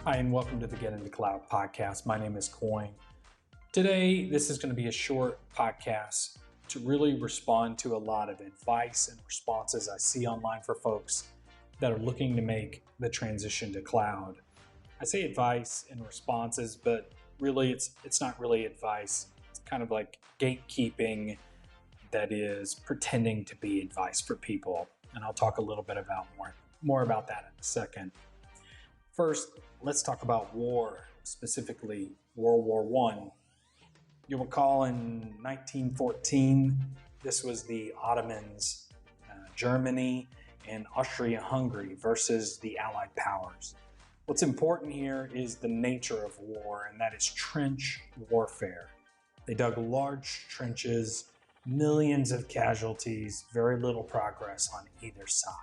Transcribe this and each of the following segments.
Hi, and welcome to the Get Into Cloud podcast. My name is Coin. Today, this is going to be a short podcast to really respond to a lot of advice and responses I see online for folks that are looking to make the transition to cloud. I say advice and responses, but really it's not really advice. It's kind of like gatekeeping that is pretending to be advice for people. And I'll talk a little bit about more about that in a second. First, let's talk about war, specifically World War I. You'll recall in 1914, this was the Ottomans, Germany, and Austria-Hungary versus the Allied powers. What's important here is the nature of war, and that is trench warfare. They dug large trenches, millions of casualties, very little progress on either side.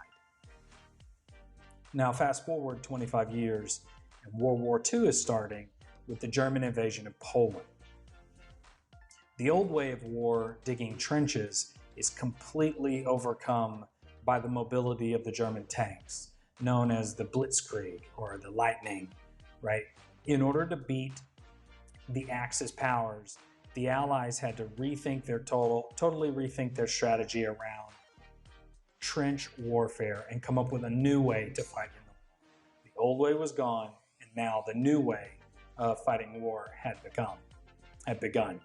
Now, fast forward 25 years, and World War II is starting with the German invasion of Poland. The old way of war, digging trenches, is completely overcome by the mobility of the German tanks, known as the Blitzkrieg or the Lightning, right? In order to beat the Axis powers, the Allies had to totally rethink their strategy around trench warfare and come up with a new way to fight in the war. The old way was gone, and now the new way of fighting war had begun.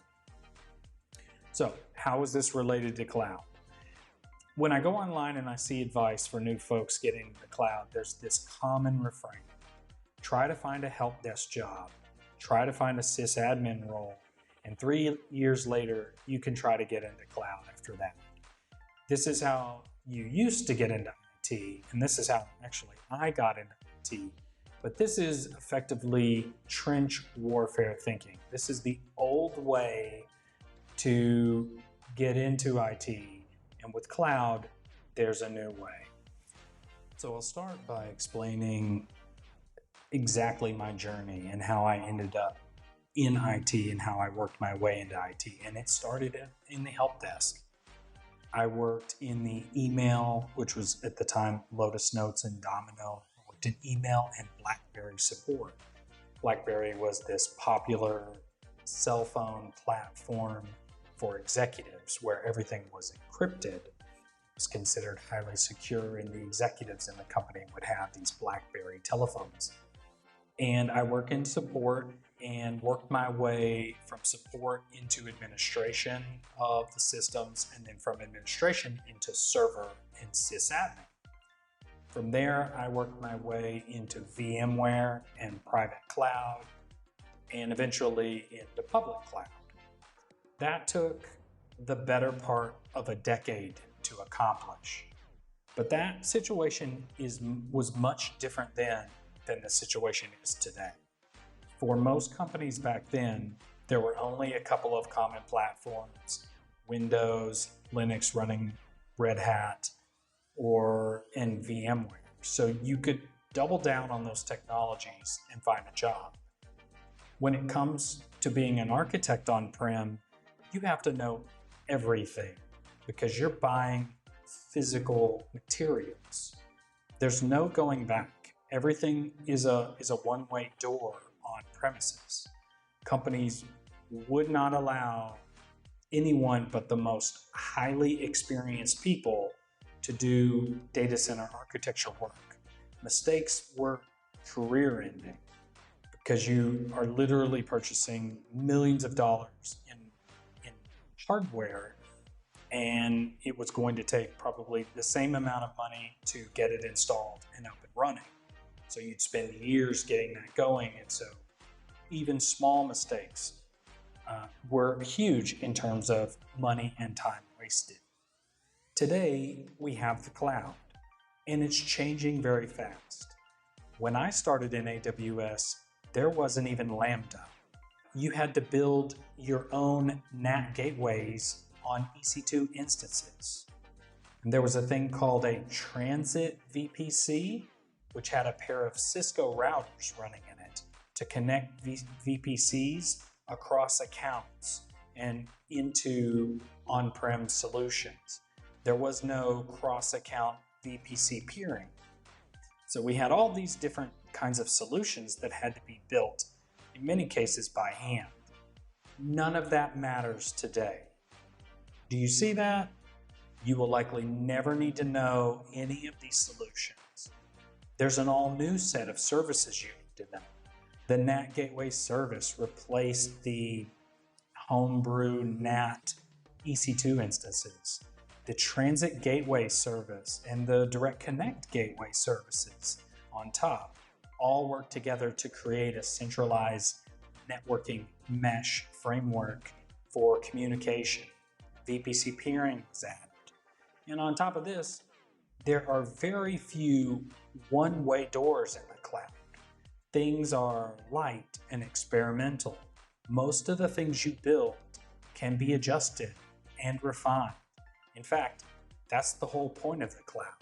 So, how is this related to cloud? When I go online and I see advice for new folks getting into the cloud, there's this common refrain. Try to find a help desk job. Try to find a sysadmin role. And 3 years later, you can try to get into cloud after that. This is how you used to get into IT, and this is how actually I got into IT. But this is effectively trench warfare thinking. This is the old way to get into IT, and with cloud, there's a new way. So I'll start by explaining exactly my journey and how I ended up in IT and how I worked my way into IT. And it started in the help desk. I worked in the email, which was at the time Lotus Notes and Domino. I worked in email and BlackBerry support. BlackBerry was this popular cell phone platform for executives where everything was encrypted. It was considered highly secure, and the executives in the company would have these BlackBerry telephones. And I worked in support and worked my way from support into administration of the systems, and then from administration into server and sysadmin. From there, I worked my way into VMware and private cloud, and eventually into public cloud. That took the better part of a decade to accomplish. But that situation was much different then than the situation is today. For most companies back then, there were only a couple of common platforms, Windows, Linux running Red Hat, and VMware. So you could double down on those technologies and find a job. When it comes to being an architect on-prem, you have to know everything because you're buying physical materials. There's no going back. Everything is a one-way door on premises. Companies would not allow anyone but the most highly experienced people to do data center architecture work. Mistakes were career-ending because you are literally purchasing millions of dollars in hardware, and it was going to take probably the same amount of money to get it installed and up and running. So you'd spend years getting that going, and so even small mistakes were huge in terms of money and time wasted. Today, we have the cloud, and it's changing very fast. When I started in AWS, there wasn't even Lambda. You had to build your own NAT gateways on EC2 instances. And there was a thing called a transit VPC, which had a pair of Cisco routers running in it to connect VPCs across accounts and into on-prem solutions. There was no cross-account VPC peering. So we had all these different kinds of solutions that had to be built, in many cases by hand. None of that matters today. Do you see that? You will likely never need to know any of these solutions. There's an all-new set of services you need to know. The NAT Gateway service replaced the homebrew NAT EC2 instances. The Transit Gateway service and the Direct Connect Gateway services on top all work together to create a centralized networking mesh framework for communication. VPC peering is added. And on top of this, there are very few one-way doors in the cloud. Things are light and experimental. Most of the things you build can be adjusted and refined. In fact, that's the whole point of the cloud.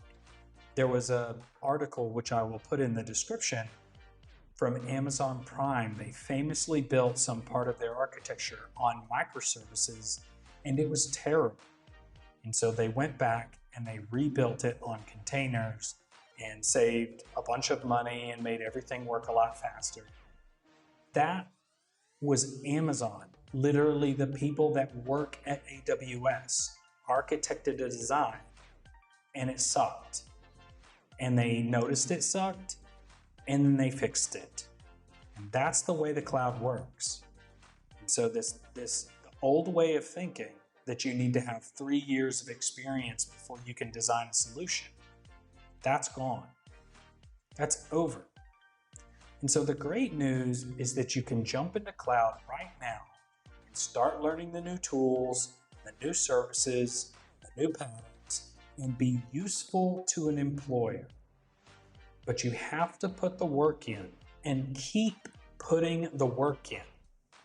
There was an article, which I will put in the description, from Amazon Prime. They famously built some part of their architecture on microservices, and it was terrible. And so they went back and they rebuilt it on containers and saved a bunch of money and made everything work a lot faster. That was Amazon. Literally, the people that work at AWS architected a design, and it sucked. And they noticed it sucked, and then they fixed it. And that's the way the cloud works. And so this old way of thinking that you need to have 3 years of experience before you can design a solution, that's gone. That's over. And so the great news is that you can jump into cloud right now and start learning the new tools, the new services, the new patterns, and be useful to an employer. But you have to put the work in and keep putting the work in.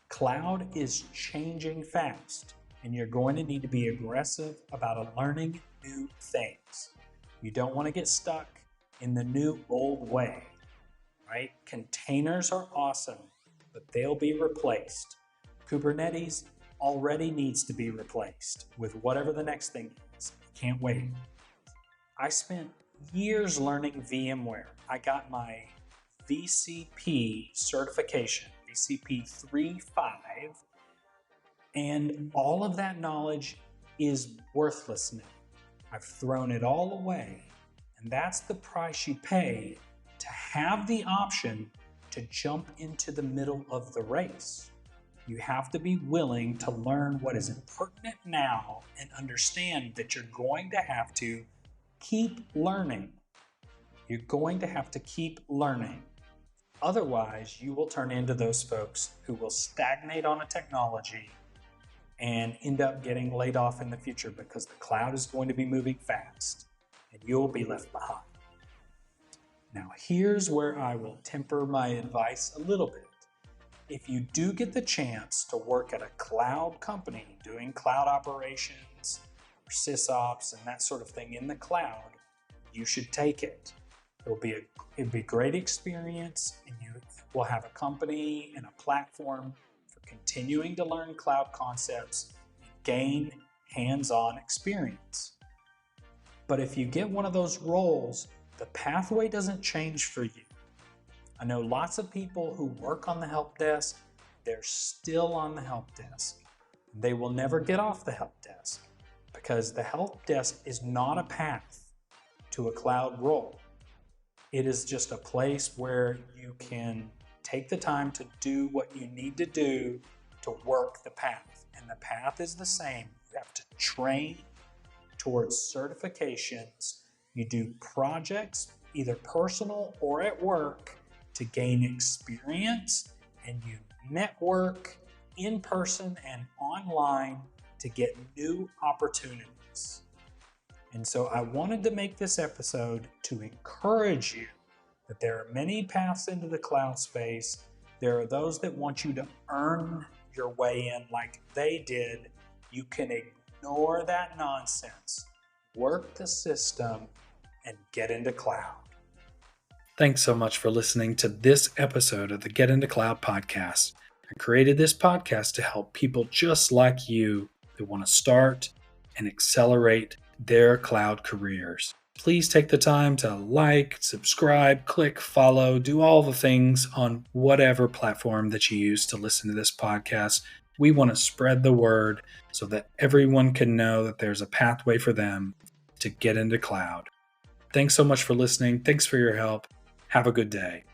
Cloud is changing fast, and you're going to need to be aggressive about learning new things. You don't want to get stuck in the new old way, right? Containers are awesome, but they'll be replaced. Kubernetes already needs to be replaced with whatever the next thing is. Can't wait. I spent years learning VMware. I got my VCP certification, VCP 3.5, and all of that knowledge is worthless now. I've thrown it all away, and that's the price you pay to have the option to jump into the middle of the race. You have to be willing to learn what is important now and understand that you're going to have to keep learning. You're going to have to keep learning. Otherwise, you will turn into those folks who will stagnate on a technology and end up getting laid off in the future because the cloud is going to be moving fast and you'll be left behind. Now, here's where I will temper my advice a little bit. If you do get the chance to work at a cloud company doing cloud operations or sysops and that sort of thing in the cloud, you should take it. It'll be a great experience, and you will have a company and a platform for continuing to learn cloud concepts and gain hands-on experience. But if you get one of those roles, the pathway doesn't change for you. I know lots of people who work on the help desk, they're still on the help desk. They will never get off the help desk because the help desk is not a path to a cloud role. It is just a place where you can take the time to do what you need to do to work the path. And the path is the same. You have to train towards certifications. You do projects, either personal or at work, to gain experience, and you network in person and online to get new opportunities. And so I wanted to make this episode to encourage you that there are many paths into the cloud space. There are those that want you to earn your way in like they did. You can ignore that nonsense, work the system, and get into cloud. Thanks so much for listening to this episode of the Get Into Cloud podcast. I created this podcast to help people just like you that want to start and accelerate their cloud careers. Please take the time to like, subscribe, click, follow, do all the things on whatever platform that you use to listen to this podcast. We want to spread the word so that everyone can know that there's a pathway for them to get into cloud. Thanks so much for listening. Thanks for your help. Have a good day.